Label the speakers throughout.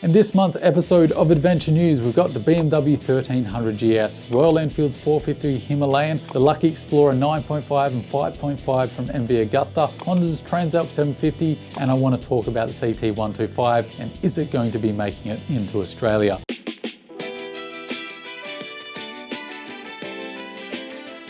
Speaker 1: In this month's episode of Adventure News, we've got the BMW R1300Gs, Royal Enfield's 450 Himalayan, the Lucky Explorer 9.5 and 5.5 from MV Agusta, Honda's Transalp 750, and I want to talk about the CT125 and is it going to be making it into Australia.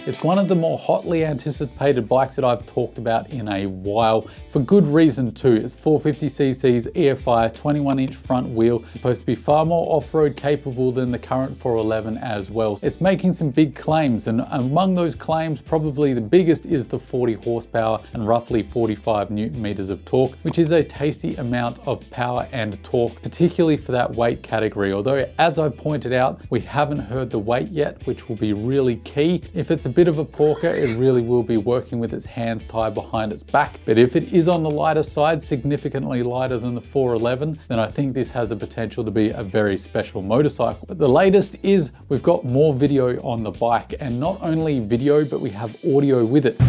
Speaker 1: It's one of the more hotly anticipated bikes that I've talked about in a while, for good reason too. It's 450cc's EFI 21-inch front wheel, supposed to be far more off-road capable than the current 411 as well. It's making some big claims, and among those claims, probably the biggest is the 40 horsepower and roughly 45 Newton meters of torque, which is a tasty amount of power and torque, particularly for that weight category. Although, as I've pointed out, we haven't heard the weight yet, which will be really key. If it's a bit of a porker, it really will be working with its hands tied behind its back. But if it is on the lighter side, significantly lighter than the 411, then I think this has the potential to be a very special motorcycle. But the latest is we've got more video on the bike, and not only video, but we have audio with it.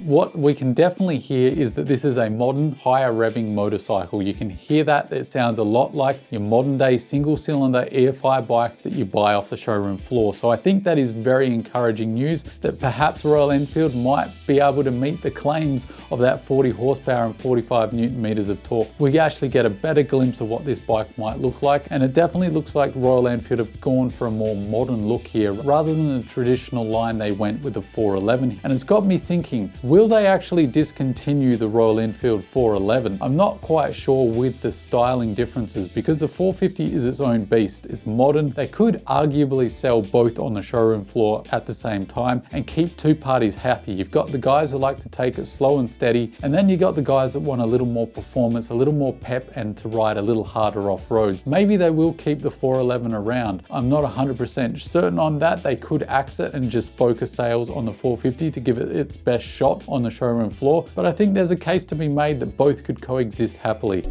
Speaker 1: What we can definitely hear is that this is a modern, higher revving motorcycle. You can hear that. It sounds a lot like your modern day single cylinder EFI bike that you buy off the showroom floor. So I think that is very encouraging news that perhaps Royal Enfield might be able to meet the claims of that 40 horsepower and 45 Newton meters of torque. We actually get a better glimpse of what this bike might look like, and it definitely looks like Royal Enfield have gone for a more modern look here rather than the traditional line they went with the 411. And it's got me thinking, will they actually discontinue the Royal Enfield 411? I'm not quite sure with the styling differences, because the 450 is its own beast. It's modern. They could arguably sell both on the showroom floor at the same time and keep two parties happy. You've got the guys who like to take it slow and steady, and then you got the guys that want a little more performance, a little more pep, and to ride a little harder off roads. Maybe they will keep the 411 around. I'm not 100% certain on that. They could axe it and just focus sales on the 450 to give it its best shot on the showroom floor, but I think there's a case to be made that both could coexist happily.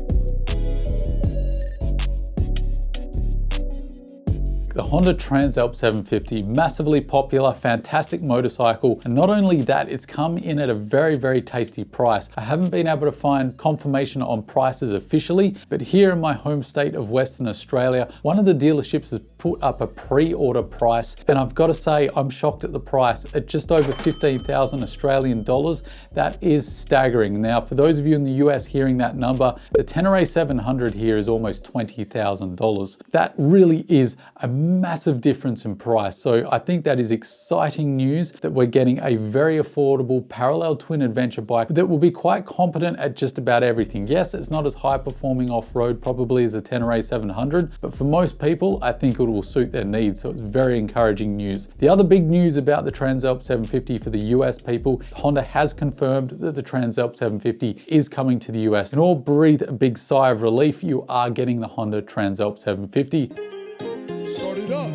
Speaker 1: The Honda Transalp 750, massively popular, fantastic motorcycle, and not only that, it's come in at a very, very tasty price. I haven't been able to find confirmation on prices officially, but here in my home state of Western Australia, one of the dealerships has put up a pre-order price, and I've got to say I'm shocked at the price at just over 15,000 Australian dollars. That is staggering. Now, for those of you in the US hearing that number, the Tenere 700 here is almost $20,000. That really is a massive difference in price. So I think that is exciting news that we're getting a very affordable parallel twin adventure bike that will be quite competent at just about everything. Yes, it's not as high performing off-road probably as a Tenere 700, but for most people, I think it will suit their needs. So it's very encouraging news. The other big news about the Transalp 750 for the US people, Honda has confirmed that the Transalp 750 is coming to the US. And all breathe a big sigh of relief. You are getting the Honda Transalp 750.
Speaker 2: Start it up.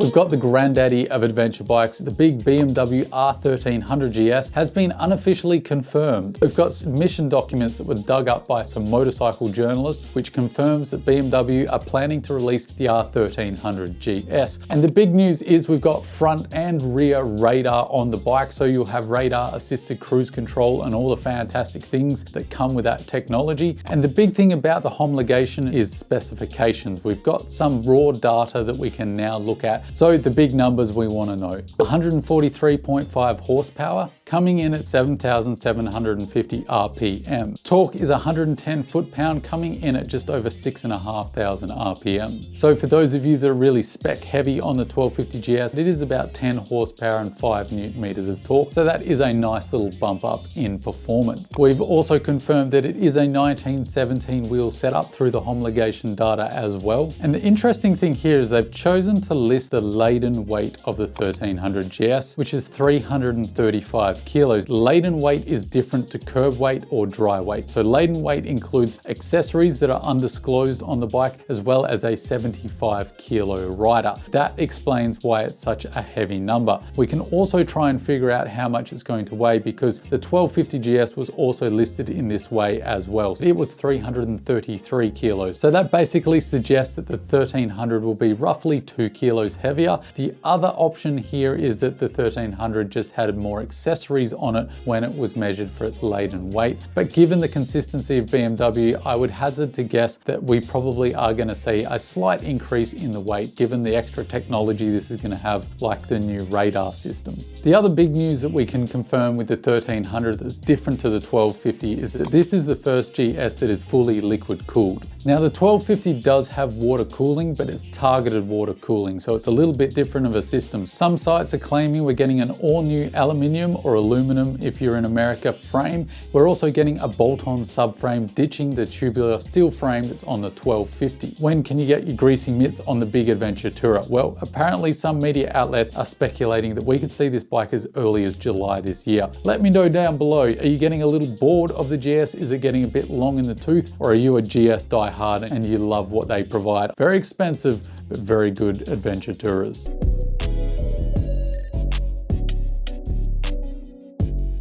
Speaker 1: We've got the granddaddy of adventure bikes. The big BMW R1300Gs has been unofficially confirmed. We've got submission documents that were dug up by some motorcycle journalists, which confirms that BMW are planning to release the R1300Gs. And the big news is we've got front and rear radar on the bike, so you'll have radar assisted cruise control and all the fantastic things that come with that technology. And the big thing about the homologation is specifications. We've got some raw data that we can now look at. So the big numbers we want to know: 143.5 horsepower, coming in at 7,750 RPM. Torque is 110 foot-pound, coming in at just over 6,500 RPM. So for those of you that are really spec heavy on the 1250GS, it is about 10 horsepower and 5 Newton meters of torque. So that is a nice little bump up in performance. We've also confirmed that it is a 1917 wheel setup through the homologation data as well. And the interesting thing here is they've chosen to list the laden weight of the 1300GS, which is 335 75 kilos. Laden weight is different to curb weight or dry weight. So laden weight includes accessories that are undisclosed on the bike, as well as a 75 kilo rider. That explains why it's such a heavy number. We can also try and figure out how much it's going to weigh, because the 1250GS was also listed in this way as well. It was 333 kilos. So that basically suggests that the 1300 will be roughly 2 kilos heavier. The other option here is that the 1300 just had more accessories on it when it was measured for its laden weight. But given the consistency of BMW, I would hazard to guess that we probably are going to see a slight increase in the weight, given the extra technology this is going to have, like the new radar system. The other big news that we can confirm with the 1300 that's different to the 1250 is that this is the first GS that is fully liquid cooled. Now the 1250 does have water cooling, but it's targeted water cooling, so it's a little bit different of a system. Some sites are claiming we're getting an all new aluminium or aluminum if you're in America frame. We're also getting a bolt-on subframe, ditching the tubular steel frame that's on the 1250. When can you get your greasy mitts on the big adventure tourer? Well, apparently some media outlets are speculating that we could see this bike as early as July this year. Let me know down below, are you getting a little bored of the GS? Is it getting a bit long in the tooth? Or are you a GS diehard and you love what they provide? Very expensive, but very good adventure tourers.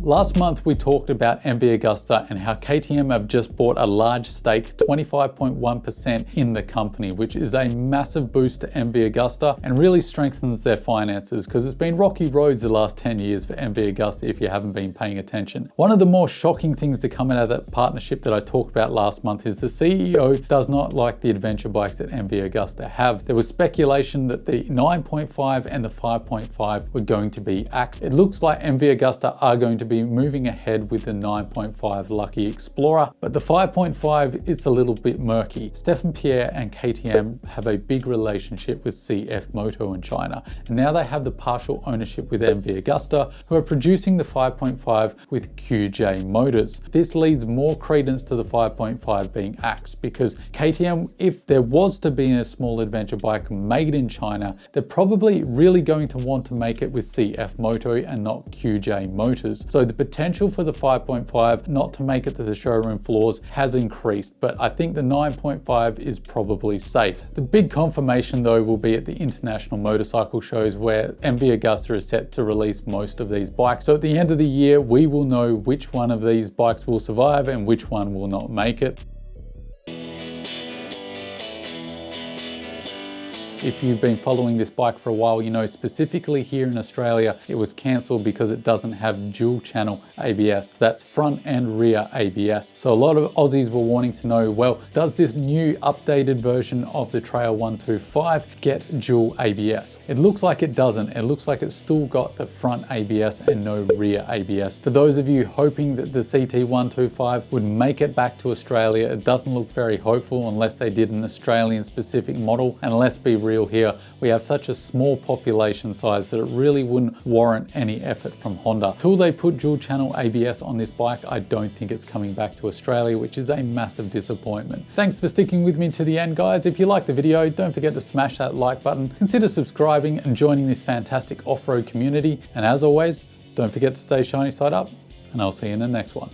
Speaker 1: Last month we talked about MV Agusta and how KTM have just bought a large stake, 25.1% in the company, which is a massive boost to MV Agusta and really strengthens their finances, because it's been rocky roads the last 10 years for MV Agusta if you haven't been paying attention. One of the more shocking things to come out of that partnership that I talked about last month is the CEO does not like the adventure bikes that MV Agusta have. There was speculation that the 9.5 and the 5.5 were going to be axed. It looks like MV Agusta are going to be moving ahead with the 9.5 Lucky Explorer, but the 5.5, it's a little bit murky. Stefan Pierre and KTM have a big relationship with CF Moto in China, and now they have the partial ownership with MV Agusta, who are producing the 5.5 with QJ Motors. This leads more credence to the 5.5 being axed, because KTM, if there was to be a small adventure bike made in China, they're probably really going to want to make it with CF Moto and not QJ Motors. So the potential for the 5.5 not to make it to the showroom floors has increased, but I think the 9.5 is probably safe. The big confirmation though will be at the international motorcycle shows, where MV Agusta is set to release most of these bikes. So at the end of the year, we will know which one of these bikes will survive and which one will not make it. If you've been following this bike for a while, you know specifically here in Australia, it was cancelled because it doesn't have dual channel ABS. That's front and rear ABS. So a lot of Aussies were wanting to know, well, does this new updated version of the Trail 125 get dual ABS? It looks like it doesn't. It looks like it's still got the front ABS and no rear ABS. For those of you hoping that the CT125 would make it back to Australia, it doesn't look very hopeful unless they did an Australian specific model. And let's be real here, we have such a small population size that it really wouldn't warrant any effort from Honda. Till they put dual channel ABS on this bike, I don't think it's coming back to Australia, which is a massive disappointment. Thanks for sticking with me to the end, guys. If you liked the video, don't forget to smash that like button, consider subscribing and joining this fantastic off-road community. And as always, don't forget to stay shiny side up, and I'll see you in the next one.